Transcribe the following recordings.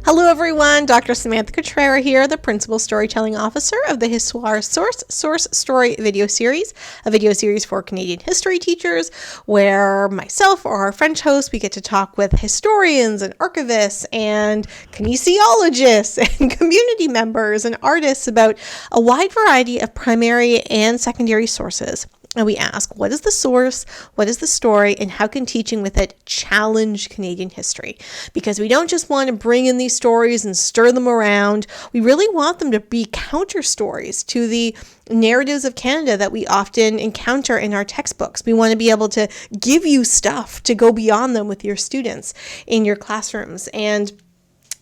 Hello everyone, Dr. Samantha Cutrara here, the Principal Storytelling Officer of the Histoire Source Story video series, a video series for Canadian history teachers, where myself or our French host, we get to talk with historians and archivists and kinesiologists and community members and artists about a wide variety of primary and secondary sources. And we ask, what is the source, what is the story, and how can teaching with it challenge Canadian history? Because we don't just want to bring in these stories and stir them around. We really want them to be counter stories to the narratives of Canada that we often encounter in our textbooks. We want to be able to give you stuff to go beyond them with your students in your classrooms. And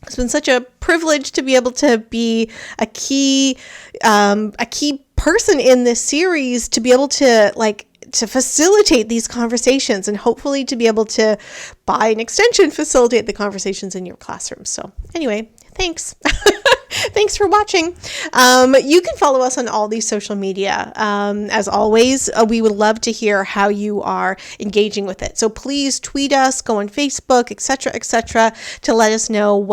it's been such a privilege to be able to be a key person in this series, to be able to to facilitate these conversations and hopefully to be able to, by an extension, facilitate the conversations in your classroom. So anyway, thanks. Thanks for watching. You can follow us on all these social media. As always, we would love to hear how you are engaging with it. So please tweet us, go on Facebook, etc., to let us know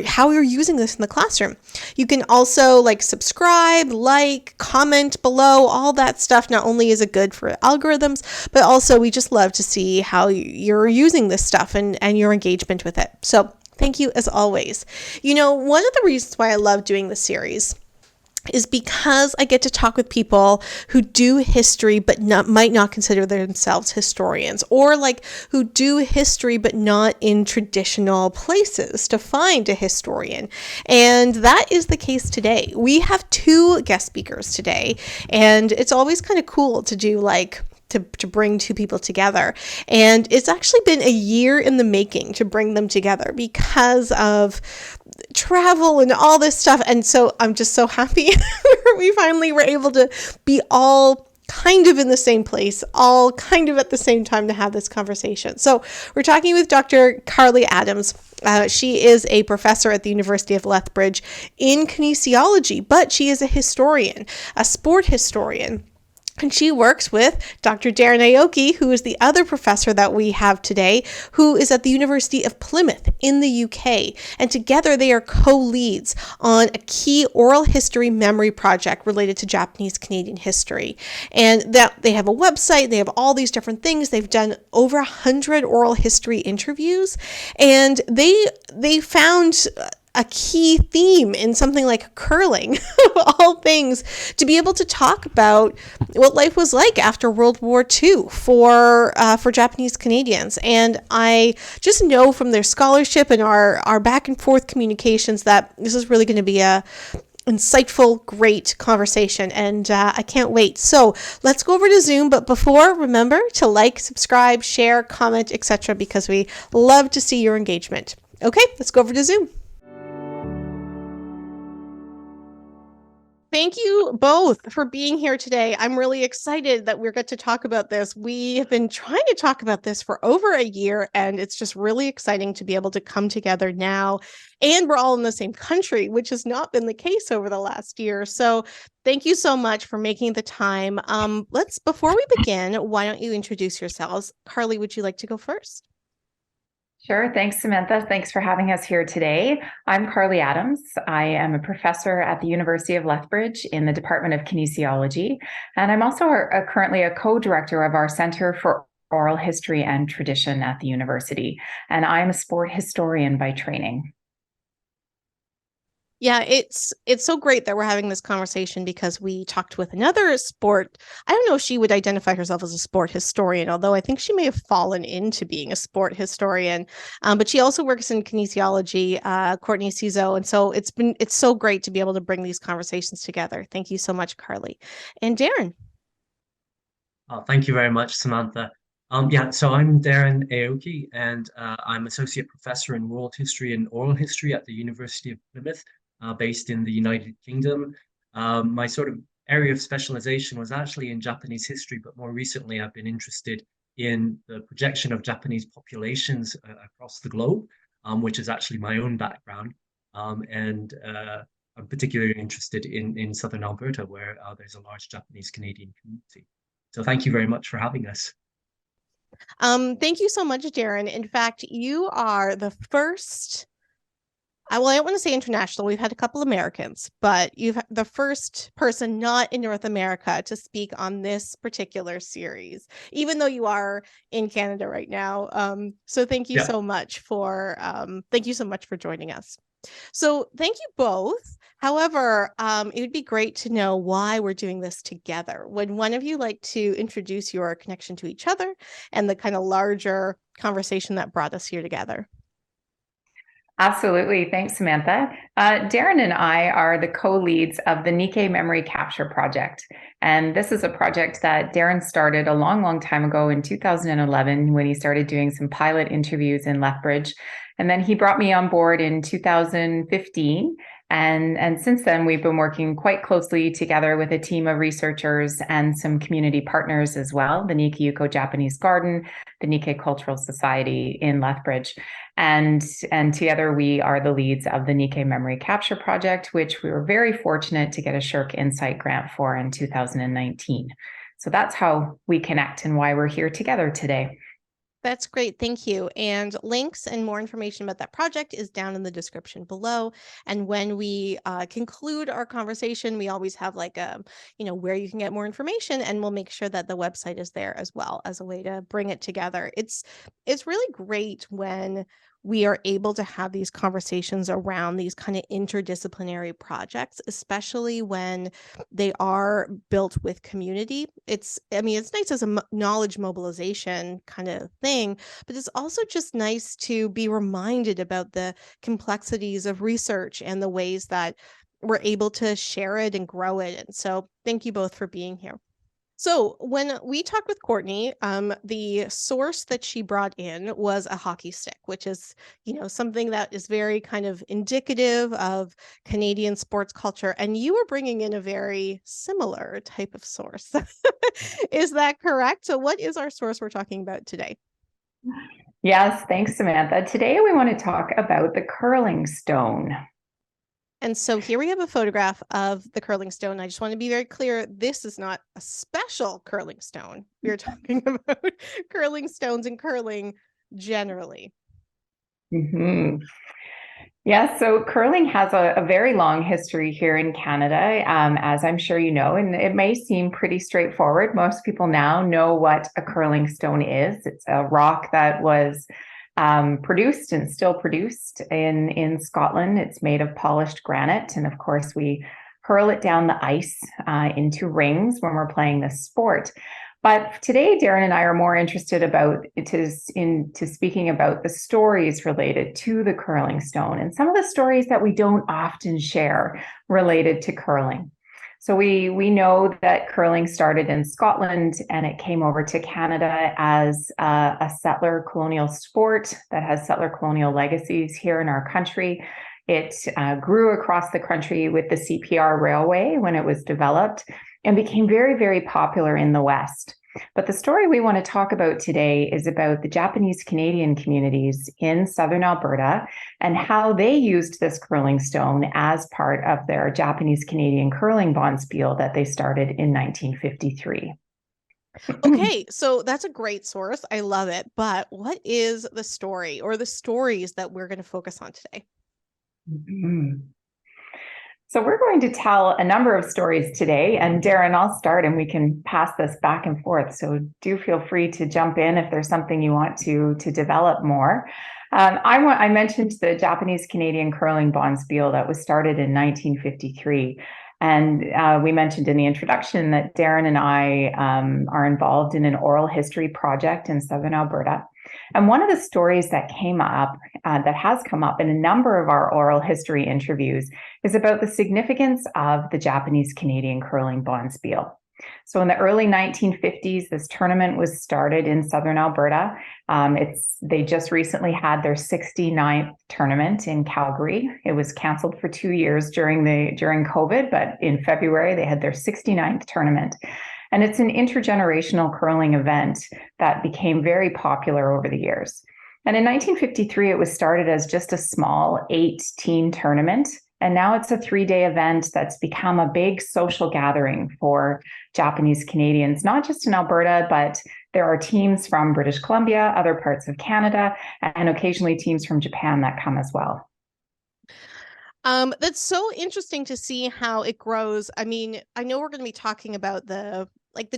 how you're using this in the classroom. You can also subscribe, comment below, all that stuff. Not only is it good for algorithms, but also we just love to see how you're using this stuff and your engagement with it. So thank you as always. One of the reasons why I love doing this series is because I get to talk with people who do history but might not consider themselves historians, or who do history but not in traditional places to find a historian. And that is the case today. We have two guest speakers today, and it's always kind of cool to do to bring two people together. And it's actually been a year in the making to bring them together because of travel and all this stuff. And so I'm just so happy we finally were able to be all kind of in the same place, all kind of at the same time to have this conversation. So we're talking with Dr. Carly Adams. She is a professor at the University of Lethbridge in kinesiology, but she is a historian, a sport historian. And she works with Dr. Darren Aoki, who is the other professor that we have today, who is at the University of Plymouth in the UK. And together they are co-leads on a key oral history memory project related to Japanese Canadian history. And that they have a website, they have all these different things. They've done over 100 oral history interviews, and they found a key theme in something like curling, of all things, to be able to talk about what life was like after World War II for Japanese Canadians. And I just know from their scholarship and our back and forth communications that this is really going to be a insightful, great conversation, and I can't wait. So let's go over to Zoom, but before, remember to subscribe, share, comment, etc., because we love to see your engagement. Okay, let's go over to Zoom. Thank you both for being here today. I'm really excited that we're going to talk about this. We have been trying to talk about this for over a year, and it's just really exciting to be able to come together now. And we're all in the same country, which has not been the case over the last year. So thank you so much for making the time. Before we begin, why don't you introduce yourselves? Carly, would you like to go first? Sure. Thanks, Samantha. Thanks for having us here today. I'm Carly Adams. I am a professor at the University of Lethbridge in the Department of Kinesiology, and I'm also currently a co-director of our Center for Oral History and Tradition at the university, and I'm a sport historian by training. Yeah, it's so great that we're having this conversation because we talked with another sport. I don't know if she would identify herself as a sport historian, although I think she may have fallen into being a sport historian. But she also works in kinesiology, Courtney Cizo. And so it's so great to be able to bring these conversations together. Thank you so much, Carly. And Darren. Thank you very much, Samantha. So I'm Darren Aoki, and I'm Associate Professor in World History and Oral History at the University of Plymouth, based in the United Kingdom. My sort of area of specialization was actually in Japanese history, but more recently I've been interested in the projection of Japanese populations across the globe, which is actually my own background. And I'm particularly interested in southern Alberta, where there's a large Japanese Canadian community. So thank you very much for having us. Thank you so much, Darren. In fact, you are the first Well, I don't want to say international. We've had a couple Americans, but you've the first person not in North America to speak on this particular series, even though you are in Canada right now. So thank you Yeah. so much for joining us. So thank you both. However, it would be great to know why we're doing this together. Would one of you like to introduce your connection to each other and the kind of larger conversation that brought us here together? Absolutely. Thanks, Samantha. Darren and I are the co-leads of the Nikkei Memory Capture Project. And this is a project that Darren started a long, long time ago in 2011 when he started doing some pilot interviews in Lethbridge. And then he brought me on board in 2015. And since then, we've been working quite closely together with a team of researchers and some community partners as well, the Nikkei Japanese Garden, the Nikkei Cultural Society in Lethbridge. And together we are the leads of the Nikkei Memory Capture Project, which we were very fortunate to get a SSHRC Insight grant for in 2019. So that's how we connect and why we're here together today. That's great. Thank you. And links and more information about that project is down in the description below. And when we conclude our conversation, we always have like where you can get more information, and we'll make sure that the website is there as well as a way to bring it together. It's really great when we are able to have these conversations around these kind of interdisciplinary projects, especially when they are built with community. It's nice as a knowledge mobilization kind of thing, but it's also just nice to be reminded about the complexities of research and the ways that we're able to share it and grow it. And so thank you both for being here. So when we talked with Courtney, the source that she brought in was a hockey stick, which is, something that is very kind of indicative of Canadian sports culture. And you were bringing in a very similar type of source. Is that correct? So what is our source we're talking about today? Yes, thanks, Samantha. Today we want to talk about the curling stone. And so here we have a photograph of the curling stone. I just want to be very clear, this is not a special curling stone. We are talking about curling stones and curling generally. Mm-hmm. Yeah, so curling has a very long history here in Canada, as I'm sure you know, and it may seem pretty straightforward. Most people now know what a curling stone is. It's a rock that was produced and still produced in Scotland. It's made of polished granite. And of course, we hurl it down the ice into rings when we're playing this sport. But today, Darren and I are more interested into speaking about the stories related to the curling stone and some of the stories that we don't often share related to curling. So we know that curling started in Scotland and it came over to Canada as a settler colonial sport that has settler colonial legacies here in our country. It grew across the country with the CPR railway when it was developed and became very, very popular in the West. But the story we want to talk about today is about the Japanese Canadian communities in southern Alberta and how they used this curling stone as part of their Japanese Canadian curling bonspiel that they started in 1953. Okay, so that's a great source. I love it. But what is the story or the stories that we're going to focus on today? Mm-hmm. So we're going to tell a number of stories today, and Darren, I'll start and we can pass this back and forth. So do feel free to jump in if there's something you want to develop more. I mentioned the Japanese Canadian curling bonspiel that was started in 1953. And we mentioned in the introduction that Darren and I are involved in an oral history project in southern Alberta. And one of the stories that came up, that has come up in a number of our oral history interviews, is about the significance of the Japanese Canadian curling bonspiel. So in the early 1950s, this tournament was started in southern Alberta. They just recently had their 69th tournament in Calgary. It was canceled for 2 years during COVID, but in February they had their 69th tournament. And it's an intergenerational curling event that became very popular over the years. And in 1953, it was started as just a small 8-team tournament. And now it's a 3-day event that's become a big social gathering for Japanese Canadians, not just in Alberta, but there are teams from British Columbia, other parts of Canada, and occasionally teams from Japan that come as well. That's so interesting to see how it grows. I mean, I know we're going to be talking about the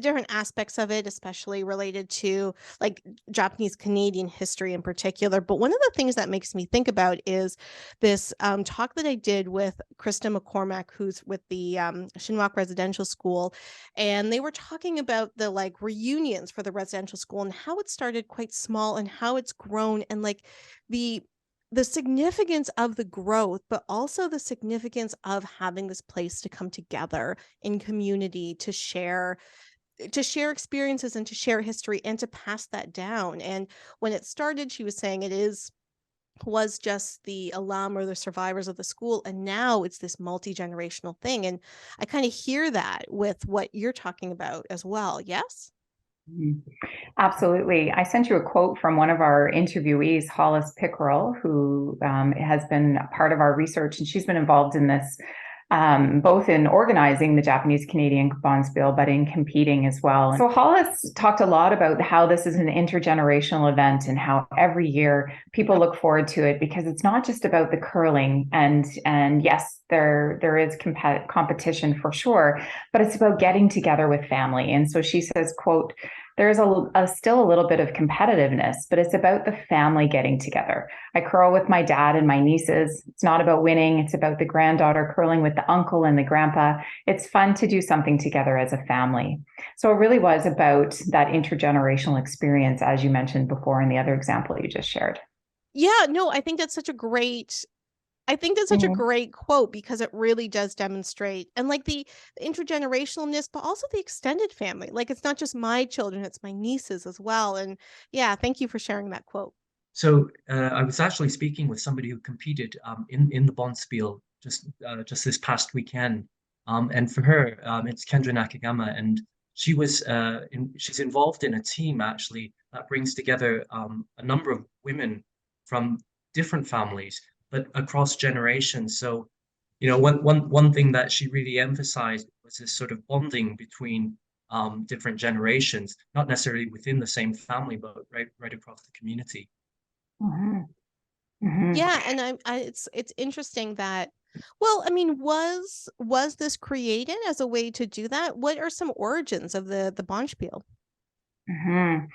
different aspects of it, especially related to like Japanese Canadian history in particular. But one of the things that makes me think about is this talk that I did with Krista McCormack, who's with the Shinwalk Residential School, and they were talking about the like reunions for the residential school and how it started quite small and how it's grown and like the the significance of the growth, but also the significance of having this place to come together in community to share experiences and to share history and to pass that down. And when it started, she was saying was just the alum or the survivors of the school, and now it's this multi-generational thing. And I kind of hear that with what you're talking about as well. Yes. Absolutely. I sent you a quote from one of our interviewees, Hollis Pickerel, who has been a part of our research, and she's been involved in this both in organizing the Japanese Canadian bonspiel, but in competing as well. So Hollis talked a lot about how this is an intergenerational event and how every year people look forward to it because it's not just about the curling and yes, there is competition for sure, but it's about getting together with family. And so she says, quote, there's still a little bit of competitiveness, but it's about the family getting together. I curl with my dad and my nieces. It's not about winning. It's about the granddaughter curling with the uncle and the grandpa. It's fun to do something together as a family. So it really was about that intergenerational experience, as you mentioned before in the other example you just shared. Yeah, no, I think that's such a great quote because it really does demonstrate and like the intergenerationalness, but also the extended family. Like it's not just my children, it's my nieces as well. And yeah, thank you for sharing that quote. So I was actually speaking with somebody who competed in the bonspiel just this past weekend, and for her it's Kendra Nakagama, and she's involved in a team actually that brings together a number of women from different families, but across generations. So, one thing that she really emphasized was this sort of bonding between different generations, not necessarily within the same family, but right across the community. Mm-hmm. Mm-hmm. Yeah, and it's interesting that well, I mean, was this created as a way to do that? What are some origins of the bonspiel? Mm-hmm.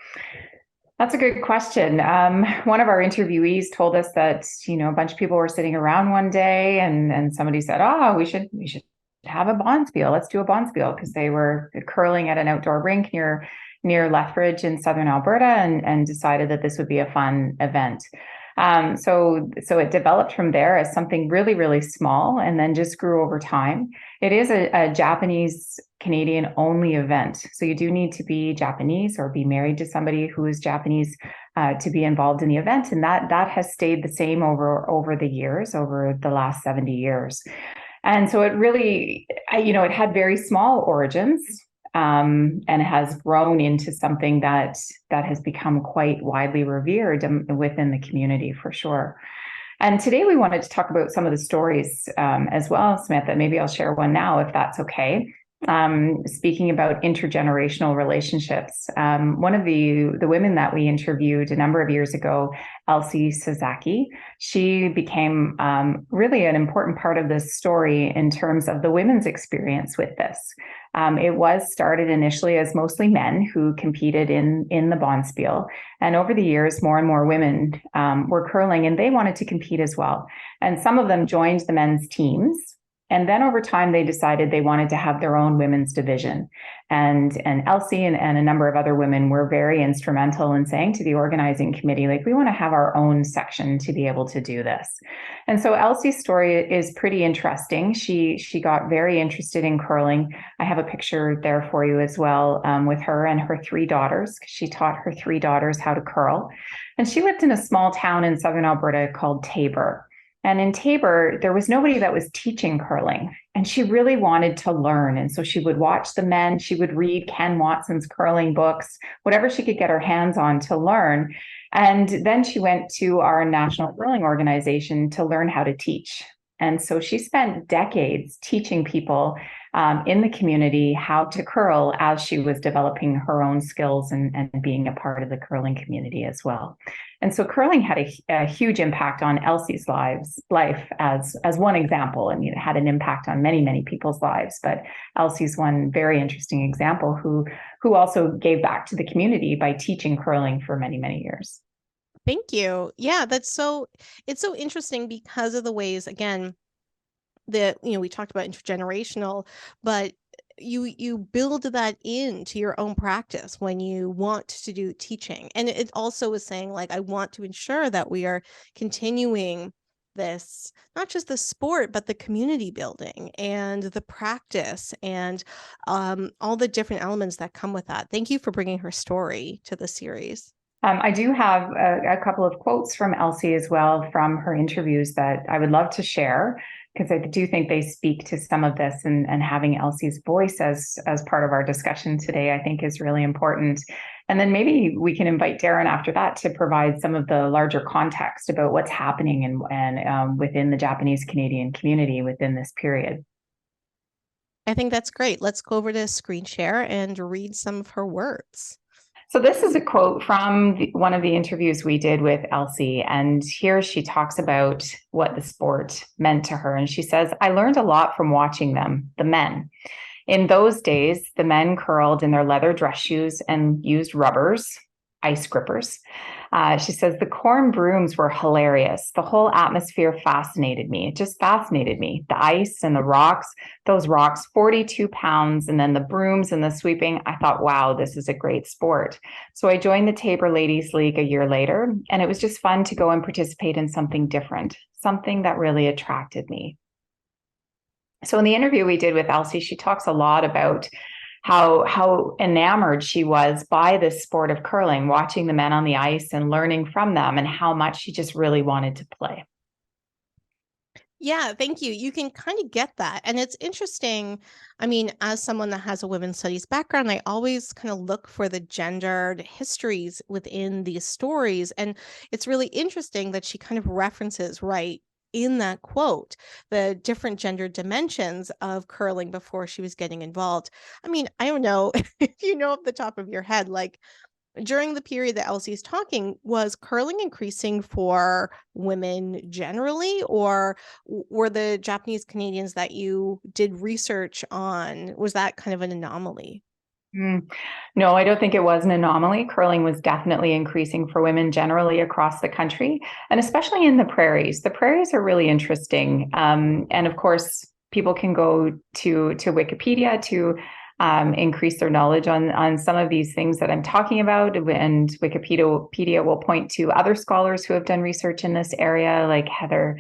That's a good question. One of our interviewees told us that, a bunch of people were sitting around one day and somebody said, oh, we should have a bonspiel. Let's do a bonspiel because they were curling at an outdoor rink near Lethbridge in southern Alberta and decided that this would be a fun event. So it developed from there as something really, really small and then just grew over time. It is a Japanese Canadian only event. So you do need to be Japanese or be married to somebody who is Japanese to be involved in the event. And that has stayed the same over the years, over the last 70 years. And so it really, it had very small origins and has grown into something that has become quite widely revered within the community for sure. And today we wanted to talk about some of the stories as well, Samantha. Maybe I'll share one now if that's okay. Speaking about intergenerational relationships, one of the women that we interviewed a number of years ago, Elsie Sasaki, she became really an important part of this story in terms of the women's experience with this. It was started initially as mostly men who competed in the bonspiel. And over the years, more and more women were curling and they wanted to compete as well. And some of them joined the men's teams. And then over time, they decided they wanted to have their own women's division. And Elsie and a number of other women were very instrumental in saying to the organizing committee, like, we want to have our own section to be able to do this. And so Elsie's story is pretty interesting. She got very interested in curling. I have a picture there for you as well with her and her 3 daughters. She taught her 3 daughters how to curl. And she lived in a small town in southern Alberta called Taber. And in Taber, there was nobody that was teaching curling. And she really wanted to learn. And so she would watch the men, she would read Ken Watson's curling books, whatever she could get her hands on to learn. And then she went to our national curling organization to learn how to teach. And so she spent decades teaching people in the community how to curl as she was developing her own skills and being a part of the curling community as well. And so curling had a huge impact on Elsie's life as one example. I mean, it had an impact on many, many people's lives, but Elsie's one very interesting example who also gave back to the community by teaching curling for many, many years. Thank you. Yeah, it's so interesting because of the ways, again, that, we talked about intergenerational, but you build that into your own practice when you want to do teaching. And it also is saying, like, I want to ensure that we are continuing this, not just the sport, but the community building and the practice and all the different elements that come with that. Thank you for bringing her story to the series. I do have a couple of quotes from Elsie as well from her interviews that I would love to share, because I do think they speak to some of this, and having Elsie's voice as part of our discussion today, I think is really important. And then maybe we can invite Darren after that to provide some of the larger context about what's happening and within the Japanese Canadian community within this period. I think that's great. Let's go over to screen share and read some of her words. So this is a quote from one of the interviews we did with Elsie. And here she talks about what the sport meant to her. And she says, "I learned a lot from watching them, the men. In those days, the men curled in their leather dress shoes and used rubbers, ice grippers. She says, the corn brooms were hilarious. The whole atmosphere fascinated me. It just fascinated me. The ice and the rocks, those rocks, 42 pounds, and then the brooms and the sweeping. I thought, wow, this is a great sport. So I joined the Tabor Ladies League a year later, and it was just fun to go and participate in something different, something that really attracted me." So in the interview we did with Elsie, she talks a lot about how enamored she was by this sport of curling, watching the men on the ice and learning from them, and how much she just really wanted to play. Yeah, thank you. You can kind of get that. And it's interesting. I mean, as someone that has a women's studies background, I always kind of look for the gendered histories within these stories. And it's really interesting that she kind of references, right, in that quote, the different gender dimensions of curling before she was getting involved. I mean, I don't know if you know off the top of your head, like, during the period that Elsie's talking, was curling increasing for women generally, or were the Japanese Canadians that you did research on, was that kind of an anomaly? No, I don't think it was an anomaly. Curling was definitely increasing for women generally across the country, and especially in the prairies. The prairies are really interesting. And of course, people can go to Wikipedia to increase their knowledge on some of these things that I'm talking about. And Wikipedia will point to other scholars who have done research in this area, like Heather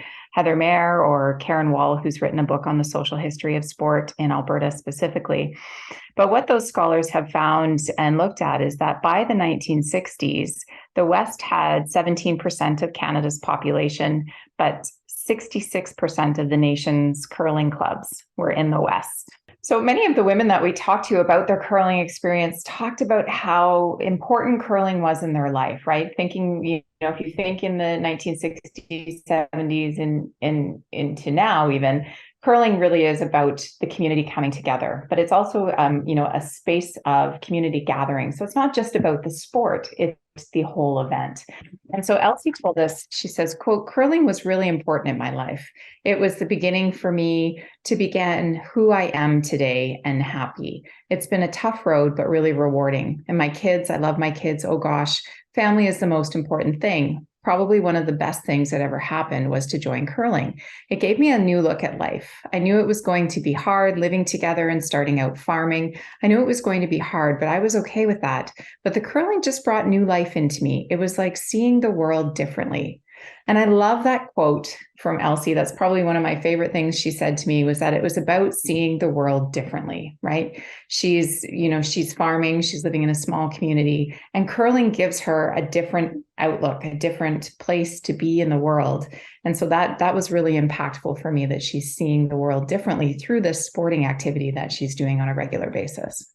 Mayer or Karen Wall, who's written a book on the social history of sport in Alberta specifically. But what those scholars have found and looked at is that by the 1960s, the West had 17% of Canada's population, but 66% of the nation's curling clubs were in the West. So many of the women that we talked to about their curling experience talked about how important curling was in their life, right? Thinking, if you think in the 1960s, 70s, and into now even, curling really is about the community coming together, but it's also, a space of community gathering. So it's not just about the sport, it's the whole event. And so Elsie told us, she says, quote, "Curling was really important in my life. It was the beginning for me to begin who I am today and happy. It's been a tough road, but really rewarding. And my kids, I love my kids. Oh gosh, family is the most important thing. Probably one of the best things that ever happened was to join curling. It gave me a new look at life. I knew it was going to be hard living together and starting out farming. I knew it was going to be hard, but I was okay with that. But the curling just brought new life into me. It was like seeing the world differently." And I love that quote from Elsie. That's probably one of my favorite things she said to me, was that it was about seeing the world differently, right? She's farming, she's living in a small community, and curling gives her a different outlook, a different place to be in the world. And so that was really impactful for me, that she's seeing the world differently through this sporting activity that she's doing on a regular basis.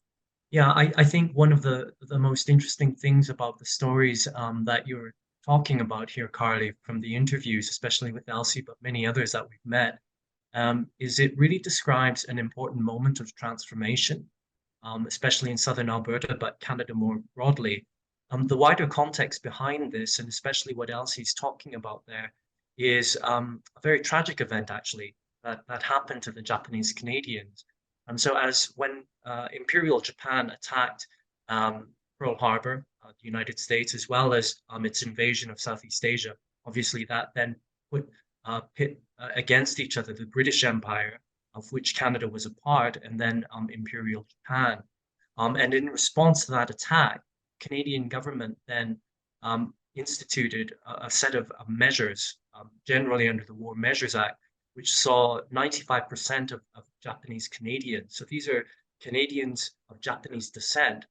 Yeah, I think one of the most interesting things about the stories that you're talking about here, Carly, from the interviews, especially with Elsie, but many others that we've met, is it really describes an important moment of transformation, especially in southern Alberta, but Canada more broadly. The wider context behind this, and especially what Elsie's talking about there, is a very tragic event, actually, that happened to the Japanese Canadians. So as when Imperial Japan attacked Pearl Harbor, the United States, as well as its invasion of Southeast Asia, obviously that then pit against each other the British Empire, of which Canada was a part, and then Imperial Japan. And in response to that attack, Canadian government then instituted a set of measures, generally under the War Measures Act, which saw 95% of Japanese Canadians. So these are Canadians of Japanese descent,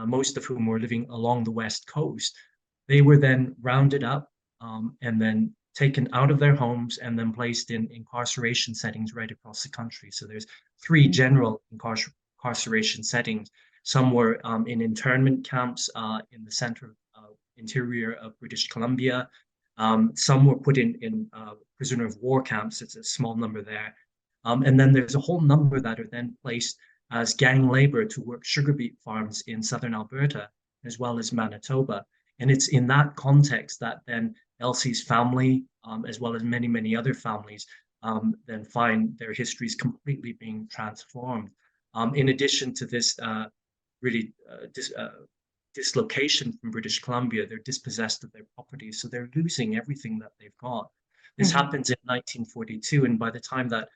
most of whom were living along the West Coast. They were then rounded up and then taken out of their homes and then placed in incarceration settings right across the country. So there's three general incarceration settings. Some were in internment camps in the center interior of British Columbia. Some were put in prisoner of war camps. It's a small number there. And then there's a whole number that are then placed as gang labor to work sugar beet farms in southern Alberta, as well as Manitoba. And it's in that context that then Elsie's family, as well as many, many other families, then find their histories completely being transformed. In addition to this dislocation from British Columbia, they're dispossessed of their property, so they're losing everything that they've got. This happens in 1942, and by the time that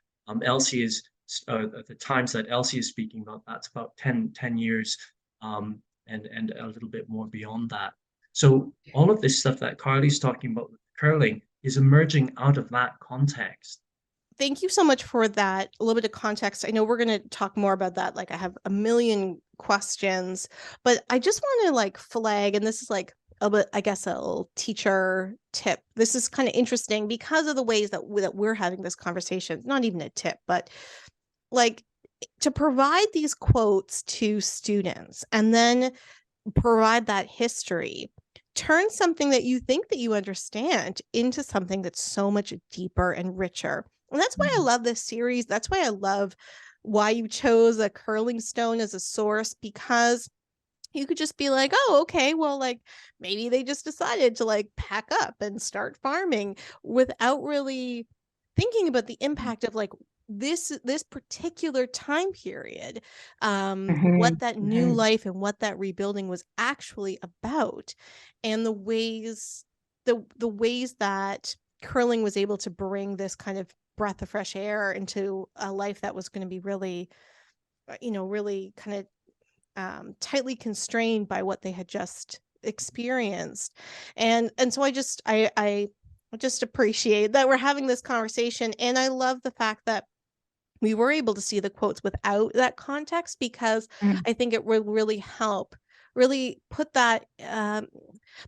Elsie is, the times that Elsie is speaking about, that's about 10 years and a little bit more beyond that. So all of this stuff that Carly's talking about with curling is emerging out of that context. Thank you so much for that. A little bit of context. I know we're going to talk more about that. Like I have a million questions, but I just want to like flag, and this is like I guess a little teacher tip. This is kind of interesting because of the ways that we're having this conversation. Not even a tip, but like to provide these quotes to students and then provide that history, turn something that you think that you understand into something that's so much deeper and richer. And that's why I love this series. That's why I love why you chose a curling stone as a source, because you could just be like, oh, okay, well, like maybe they just decided to like pack up and start farming without really thinking about the impact of like this particular time period, what that new life and what that rebuilding was actually about, and the ways that curling was able to bring this kind of breath of fresh air into a life that was going to be really, really kind of tightly constrained by what they had just experienced. And so I just appreciate that we're having this conversation. And I love the fact that we were able to see the quotes without that context, because I think it will really help really put that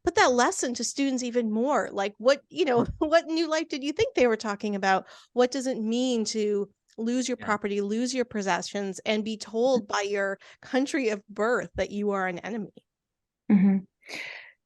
lesson to students even more. Like what new life did you think they were talking about? What does it mean to lose your property, lose your possessions, and be told by your country of birth that you are an enemy?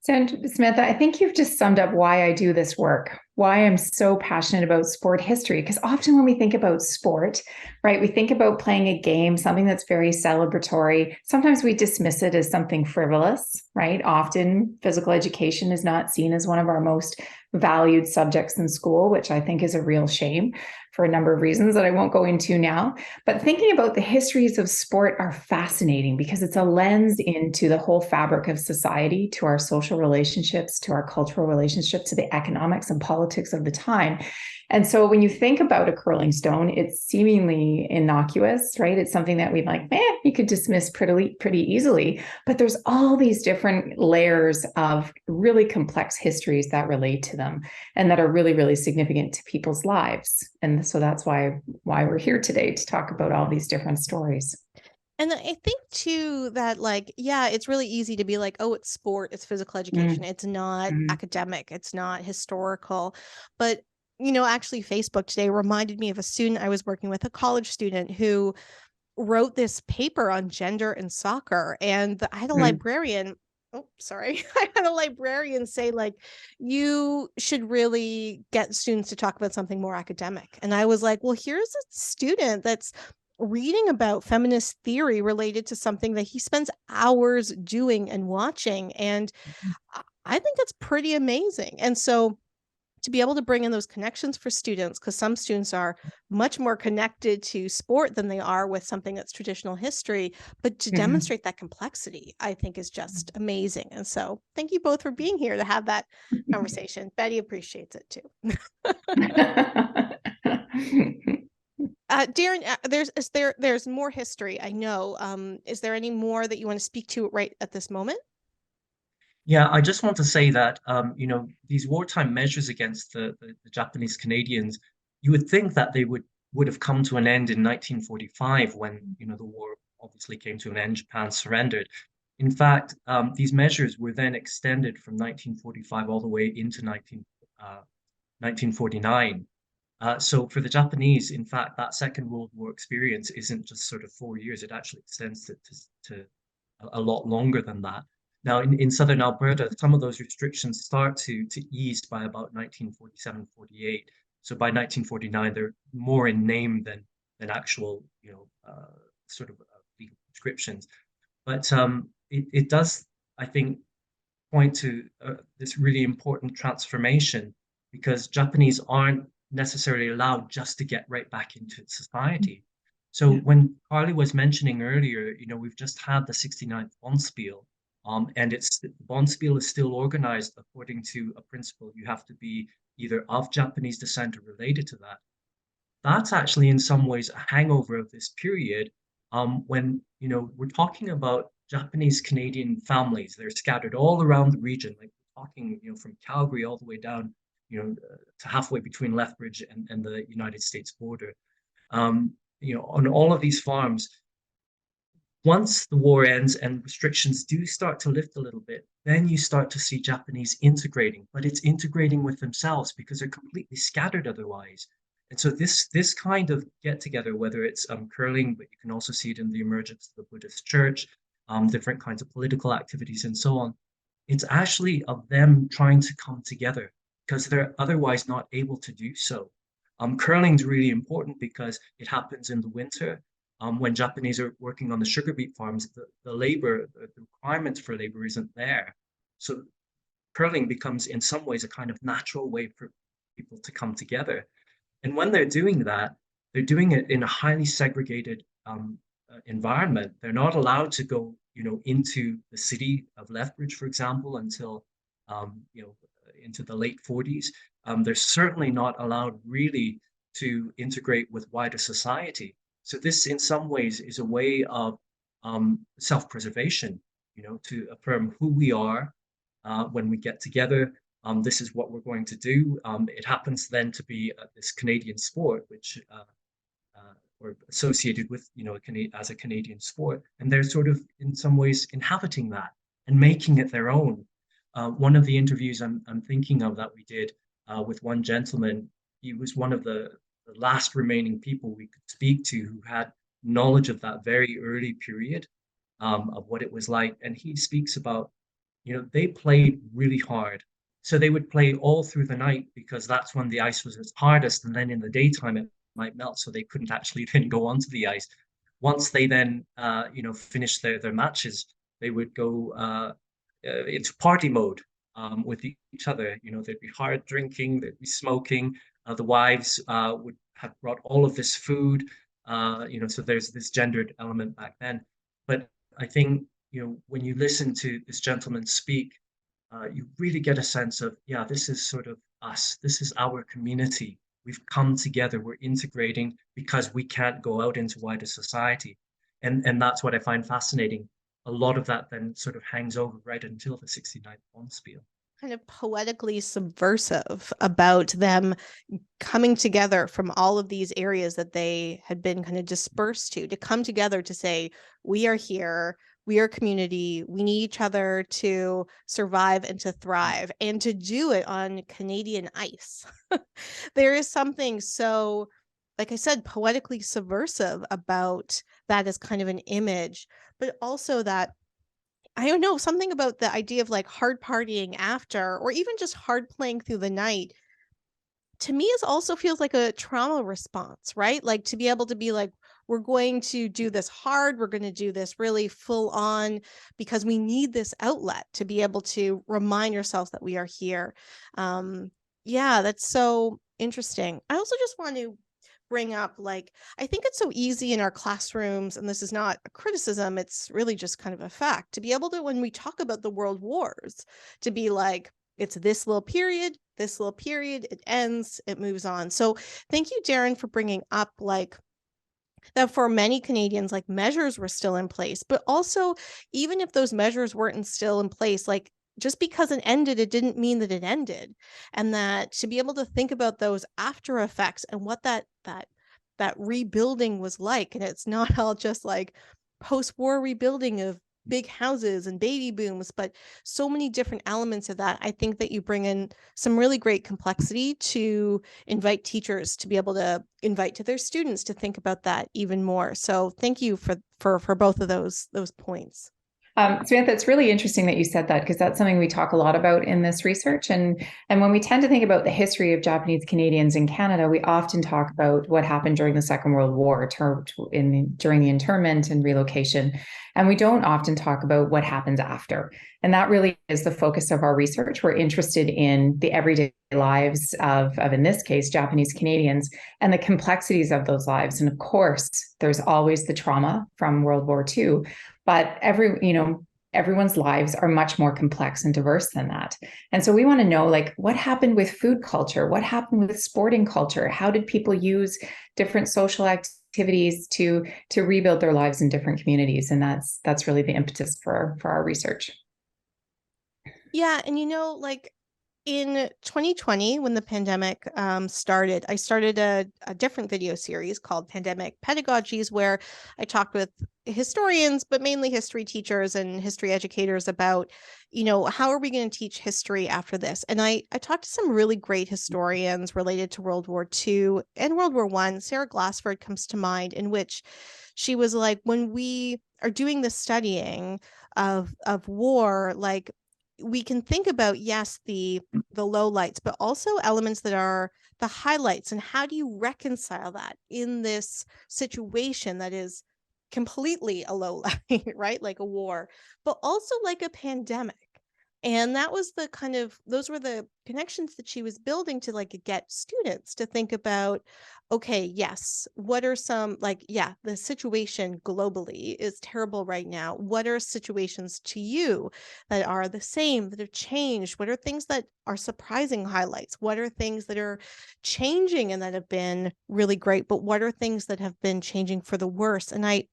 So, Samantha, I think you've just summed up why I do this work, why I'm so passionate about sport history. Because often when we think about sport, right, we think about playing a game, something that's very celebratory. Sometimes we dismiss it as something frivolous, right? Often physical education is not seen as one of our most valued subjects in school, which I think is a real shame for a number of reasons that I won't go into now. But thinking about the histories of sport are fascinating because it's a lens into the whole fabric of society, to our social relationships, to our cultural relationships, to the economics and politics of the time. And so when you think about a curling stone, it's seemingly innocuous, right? It's something that we like, you could dismiss pretty easily. But there's all these different layers of really complex histories that relate to them and that are really, really significant to people's lives. And so that's why we're here today, to talk about all these different stories. And I think too that it's really easy to be like, oh, it's sport, it's physical education. It's not academic, it's not historical. But, actually Facebook today reminded me of a student I was working with, a college student who wrote this paper on gender and soccer. And I had a librarian oh, sorry. I had a librarian say, like, you should really get students to talk about something more academic. And I was like, well, here's a student that's reading about feminist theory related to something that he spends hours doing and watching. And I think that's pretty amazing. And so to be able to bring in those connections for students, because some students are much more connected to sport than they are with something that's traditional history, but to demonstrate that complexity, I think is just amazing. And so thank you both for being here to have that conversation. Betty appreciates it too. Darren, there's more history, I know. Is there any more that you want to speak to right at this moment? Yeah, I just want to say that these wartime measures against the Japanese Canadians, you would think that they would have come to an end in 1945 when the war obviously came to an end, Japan surrendered. In fact, these measures were then extended from 1945 all the way into 1949. So for the Japanese, in fact, that Second World War experience isn't just sort of 4 years, it actually extends to a lot longer than that. Now, in southern Alberta, some of those restrictions start to ease by about 1947, 48. So by 1949, they're more in name than actual, sort of legal prescriptions. But it does, I think, point to this really important transformation because Japanese aren't necessarily allowed just to get right back into society. So when Carly was mentioning earlier, we've just had the 69th bonspiel, and the bonspiel is still organized according to a principle. You have to be either of Japanese descent or related to that. That's actually in some ways a hangover of this period, when we're talking about Japanese Canadian families. They're scattered all around the region, like we're talking from Calgary all the way down to halfway between Lethbridge and the United States border. On all of these farms, once the war ends and restrictions do start to lift a little bit, then you start to see Japanese integrating, but it's integrating with themselves because they're completely scattered otherwise. And so this kind of get together, whether it's curling, but you can also see it in the emergence of the Buddhist church, different kinds of political activities and so on. It's actually of them trying to come together because they're otherwise not able to do so. Curling is really important because it happens in the winter when Japanese are working on the sugar beet farms, the labor, the requirements for labor isn't there. So curling becomes in some ways a kind of natural way for people to come together. And when they're doing that, they're doing it in a highly segregated environment. They're not allowed to go, into the city of Lethbridge, for example, until, into the late 40s. They're certainly not allowed really to integrate with wider society. So this, in some ways, is a way of self-preservation, to affirm who we are when we get together. This is what we're going to do. It happens then to be this Canadian sport, which or associated with, as a Canadian sport, and they're sort of in some ways inhabiting that and making it their own. One of the interviews I'm thinking of that we did with one gentleman, he was one of the last remaining people we could speak to who had knowledge of that very early period of what it was like, and he speaks about, they played really hard. So they would play all through the night because that's when the ice was its hardest, and then in the daytime it might melt, so they couldn't actually then go onto the ice. Once they then, finished their matches, they would go into party mode with each other. There'd be hard drinking, there'd be smoking. The wives would have brought all of this food. So there's this gendered element back then. But I think, when you listen to this gentleman speak, you really get a sense of, yeah, this is sort of us. This is our community. We've come together. We're integrating because we can't go out into wider society. And that's what I find fascinating. A lot of that then sort of hangs over right until the 69th bonspiel. Kind of poetically subversive about them coming together from all of these areas that they had been kind of dispersed to come together to say, we are here, we are community, we need each other to survive and to thrive, and to do it on Canadian ice. There is something so, like I said, poetically subversive about that as kind of an image, but also that I don't know, something about the idea of like hard partying after, or even just hard playing through the night, to me is also feels like a trauma response, right? Like to be able to be like, we're going to do this hard, we're going to do this really full on because we need this outlet to be able to remind ourselves that we are here. Yeah, that's so interesting. I also just want to bring up, like, I think it's so easy in our classrooms, and this is not a criticism, it's really just kind of a fact, to be able to, when we talk about the world wars, to be like, it's this little period, it ends, it moves on. So thank you, Darren, for bringing up like that for many Canadians, like measures were still in place, but also even if those measures weren't still in place, like just because it ended, it didn't mean that it ended. And that to be able to think about those after effects and what that rebuilding was like. And it's not all just like post-war rebuilding of big houses and baby booms, but so many different elements of that. I think that you bring in some really great complexity to invite teachers to be able to invite to their students to think about that even more. So thank you for both of those points. Samantha, it's really interesting that you said that, because that's something we talk a lot about in this research. And when we tend to think about the history of Japanese Canadians in Canada, we often talk about what happened during the Second World War, during the internment and relocation. And we don't often talk about what happens after. And that really is the focus of our research. We're interested in the everyday lives of in this case, Japanese Canadians, and the complexities of those lives. And of course, there's always the trauma from World War II. But everyone's lives are much more complex and diverse than that. And so we want to know, like, what happened with food culture? What happened with sporting culture? How did people use different social activities to rebuild their lives in different communities? And that's really the impetus for our research. Yeah, and like in 2020, when the pandemic started, I started a different video series called Pandemic Pedagogies, where I talked with historians, but mainly history teachers and history educators about, how are we going to teach history after this? And I talked to some really great historians related to World War II and World War I. Sarah Glassford comes to mind, in which she was like, when we are doing the studying of war, like we can think about, yes, the lowlights, but also elements that are the highlights, and how do you reconcile that in this situation that is completely a low light, right? Like a war, but also like a pandemic. And that was those were the connections that she was building to like get students to think about, okay, yes, what are some, like, yeah, the situation globally is terrible right now. What are situations to you that are the same, that have changed? What are things that are surprising highlights? What are things that are changing and that have been really great? But what are things that have been changing for the worse? And I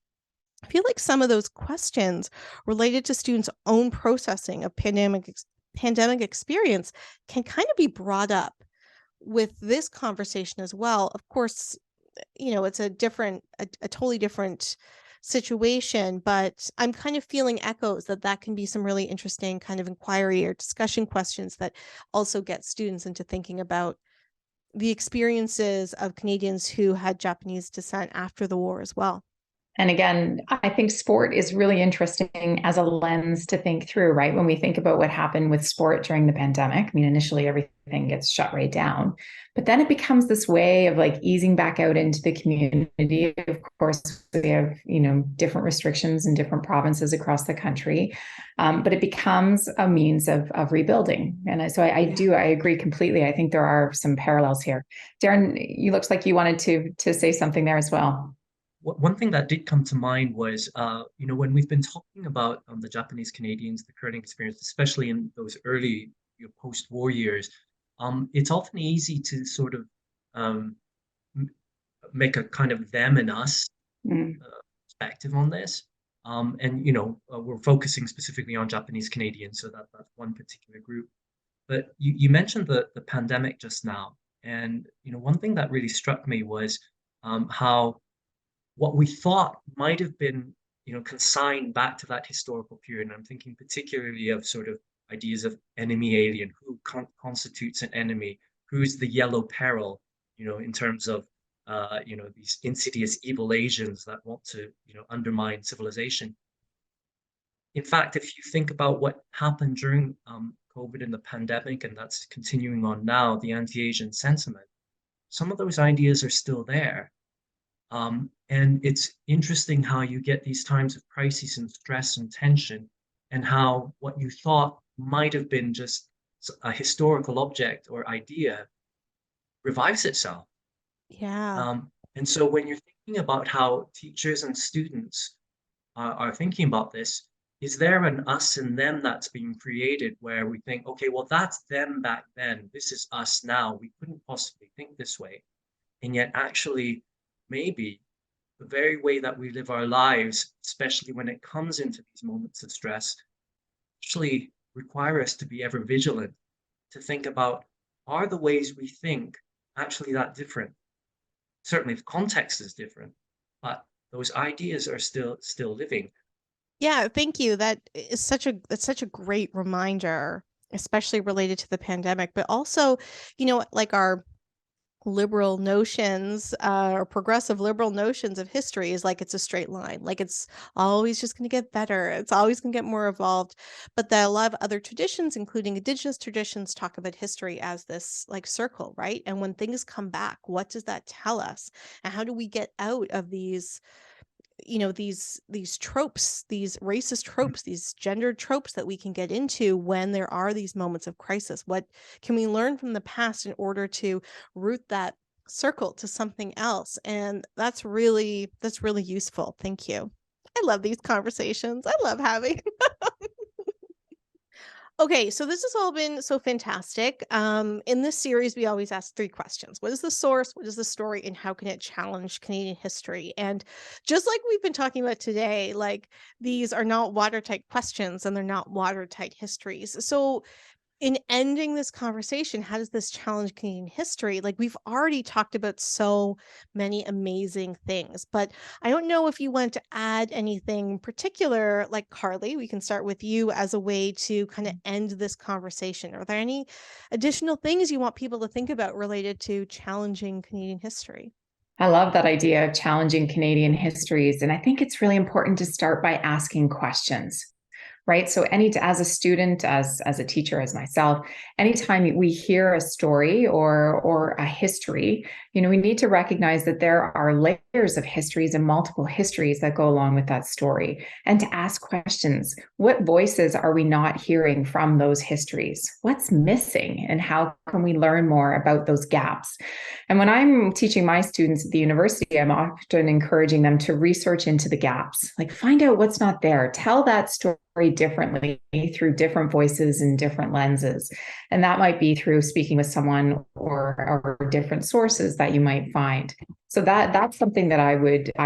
feel like some of those questions related to students' own processing of pandemic experience can kind of be brought up with this conversation as well. Of course, it's a totally different situation, but I'm kind of feeling echoes that can be some really interesting kind of inquiry or discussion questions that also get students into thinking about the experiences of Canadians who had Japanese descent after the war as well. And again, I think sport is really interesting as a lens to think through, right? When we think about what happened with sport during the pandemic, I mean, initially everything gets shut right down, but then it becomes this way of like easing back out into the community. Of course, we have, different restrictions in different provinces across the country, but it becomes a means of rebuilding. And I agree completely. I think there are some parallels here. Darren, you looks like you wanted to say something there as well. One thing that did come to mind was, when we've been talking about the Japanese Canadians, the current experience, especially in those early post-war years, it's often easy to sort of um, make a kind of them and us perspective on this. And we're focusing specifically on Japanese Canadians, so that's one particular group. But you mentioned the pandemic just now, and one thing that really struck me was how what we thought might have been, consigned back to that historical period. And I'm thinking particularly of sort of ideas of enemy alien, who constitutes an enemy, who's the yellow peril, in terms of, these insidious evil Asians that want to, undermine civilization. In fact, if you think about what happened during COVID and the pandemic, and that's continuing on now, the anti-Asian sentiment, some of those ideas are still there. And it's interesting how you get these times of crisis and stress and tension, and how what you thought might have been just a historical object or idea revives itself. Yeah. And so when you're thinking about how teachers and students are thinking about this, is there an us and them that's being created where we think, okay, well, that's them back then. This is us now. We couldn't possibly think this way. And yet, actually, maybe the very way that we live our lives, especially when it comes into these moments of stress, actually require us to be ever vigilant, to think about, are the ways we think actually that different? Certainly the context is different, but those ideas are still living. Yeah, thank you. That's such a great reminder, especially related to the pandemic, but also, like our liberal notions, or progressive liberal notions of history is like it's a straight line. Like it's always just going to get better. It's always going to get more evolved. But a lot of other traditions, including indigenous traditions, talk about history as this like circle, right? And when things come back, what does that tell us? And how do we get out of these tropes, these racist tropes, these gendered tropes that we can get into when there are these moments of crisis? What can we learn from the past in order to root that circle to something else? And that's really useful. Thank you. I love these conversations. I love having. Okay, so this has all been so fantastic. In this series, we always ask three questions. What is the source? What is the story? And how can it challenge Canadian history? And just like we've been talking about today, like these are not watertight questions and they're not watertight histories. So in ending this conversation, how does this challenge Canadian history? Like we've already talked about so many amazing things, but I don't know if you want to add anything particular, like Carly, we can start with you as a way to kind of end this conversation. Are there any additional things you want people to think about related to challenging Canadian history? I love that idea of challenging Canadian histories. And I think it's really important to start by asking questions, right? So as a student, as a teacher, as myself, anytime we hear a story or a history, we need to recognize that there are layers of histories and multiple histories that go along with that story, and to ask questions. What voices are we not hearing from those histories? What's missing, and how can we learn more about those gaps? And when I'm teaching my students at the university, I'm often encouraging them to research into the gaps, like find out what's not there, tell that story differently through different voices and different lenses. And that might be through speaking with someone or different sources that you might find. So that's something that I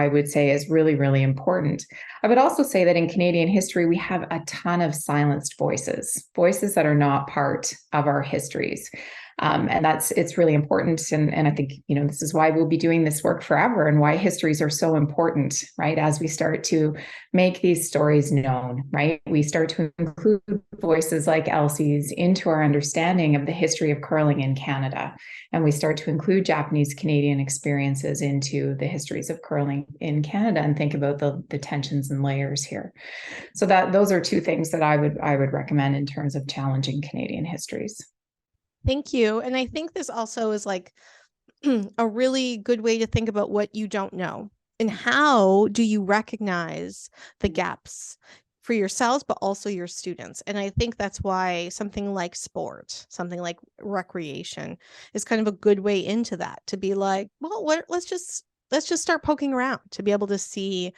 would say is really, really important. I would also say that in Canadian history, we have a ton of silenced voices that are not part of our histories. And it's really important. And I think, this is why we'll be doing this work forever, and why histories are so important, right? As we start to make these stories known, right? We start to include voices like Elsie's into our understanding of the history of curling in Canada. And we start to include Japanese Canadian experiences into the histories of curling in Canada, and think about the tensions and layers here. So those are two things that I would recommend in terms of challenging Canadian histories. Thank you. And I think this also is like a really good way to think about what you don't know and how do you recognize the gaps for yourselves, but also your students. And I think that's why something like sport, something like recreation is kind of a good way into that, to be like, well, let's just start poking around to be able to see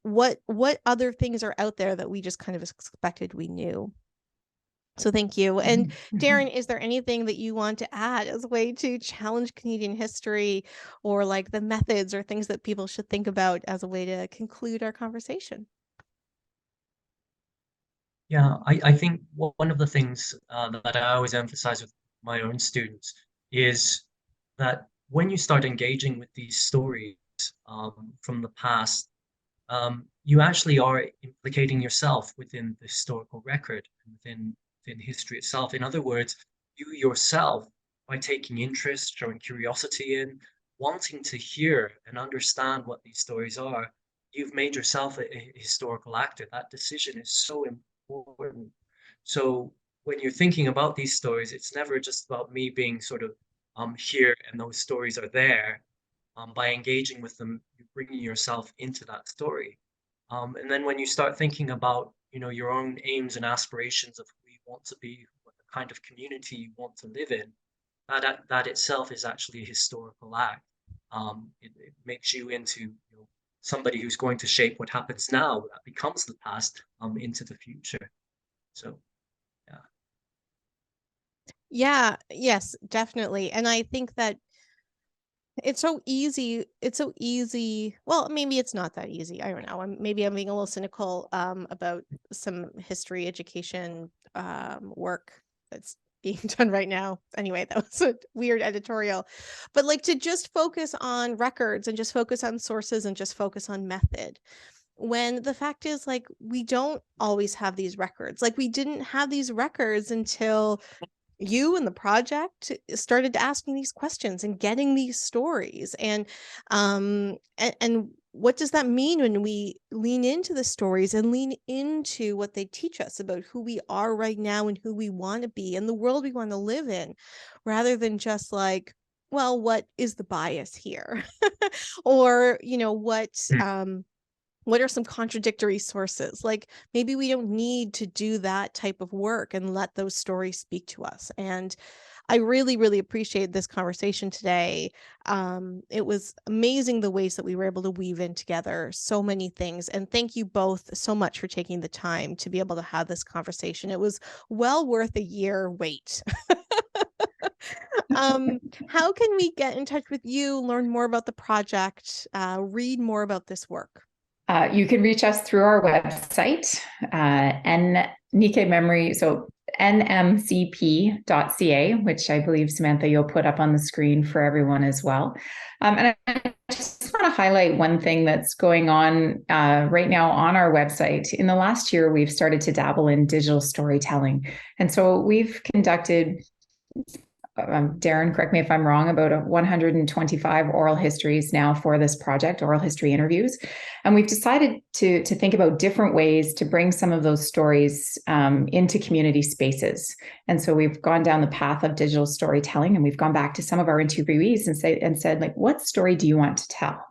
what other things are out there that we just kind of expected we knew. So thank you. And Darren, is there anything that you want to add as a way to challenge Canadian history, or like the methods or things that people should think about as a way to conclude our conversation? Yeah, I think one of the things that I always emphasize with my own students is that when you start engaging with these stories from the past, you actually are implicating yourself within the historical record and within history itself. In other words, you yourself, by taking interest, showing curiosity in, wanting to hear and understand what these stories are, you've made yourself a historical actor. That decision is so important. So when you're thinking about these stories, it's never just about me being sort of here and those stories are there. By engaging with them, you're bringing yourself into that story. And then when you start thinking about, your own aims and aspirations of who you want to be, what the kind of community you want to live in, that itself is actually a historical act. It makes you into, somebody who's going to shape what happens now, that becomes the past, into the future. So, yeah. Yeah, yes, definitely. And I think that it's so easy. It's so easy. Well, maybe it's not that easy. I don't know. Maybe I'm being a little cynical about some history education work that's being done right now. Anyway, that was a weird editorial. But like to just focus on records and just focus on sources and just focus on method, when the fact is, like, we don't always have these records. Like, we didn't have these records until you and the project started asking these questions and getting these stories. And what does that mean when we lean into the stories and lean into what they teach us about who we are right now and who we want to be and the world we want to live in, rather than just like, well, what is the bias here? Or, what are some contradictory sources? Like, maybe we don't need to do that type of work and let those stories speak to us. And I really, really appreciate this conversation today. It was amazing the ways that we were able to weave in together so many things. And thank you both so much for taking the time to be able to have this conversation. It was well worth a year wait. How can we get in touch with you, learn more about the project, read more about this work? You can reach us through our website, Nikkei Memory, so nmcp.ca, which I believe, Samantha, you'll put up on the screen for everyone as well. And I just want to highlight one thing that's going on right now on our website. In the last year, we've started to dabble in digital storytelling. And so we've conducted Darren, correct me if I'm wrong, about 125 oral histories now for this project, oral history interviews. And we've decided to think about different ways to bring some of those stories into community spaces. And so we've gone down the path of digital storytelling, and we've gone back to some of our interviewees and said, like, what story do you want to tell?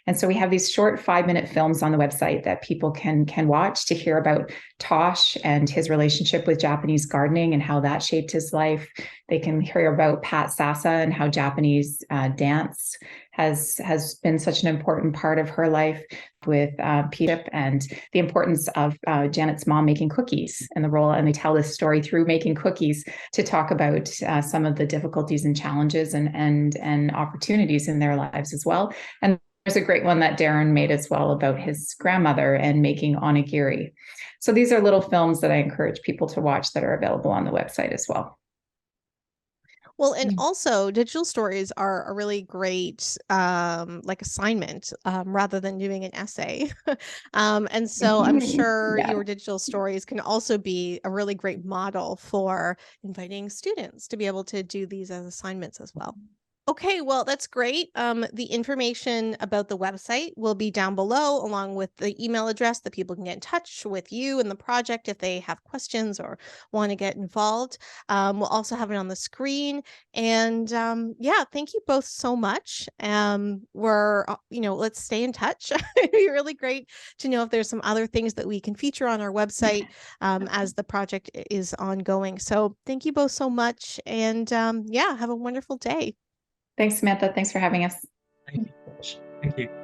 And so we have these short 5-minute films on the website that people can watch to hear about Tosh and his relationship with Japanese gardening and how that shaped his life. They can hear about Pat Sasa and how Japanese dance has been such an important part of her life, with P-Chip, and the importance of Janet's mom making cookies and the role. And they tell this story through making cookies to talk about some of the difficulties and challenges and opportunities in their lives as well. And there's a great one that Darren made as well about his grandmother and making onigiri. So these are little films that I encourage people to watch that are available on the website as well. Well, and also digital stories are a really great assignment rather than doing an essay. And so I'm sure your digital stories can also be a really great model for inviting students to be able to do these as assignments as well. Okay, well, that's great. The information about the website will be down below, along with the email address that people can get in touch with you and the project if they have questions or want to get involved. We'll also have it on the screen. And yeah, thank you both so much. Let's stay in touch. It'd be really great to know if there's some other things that we can feature on our website as the project is ongoing. So thank you both so much. And yeah, have a wonderful day. Thanks, Samantha. Thanks for having us. Thank you. Thank you.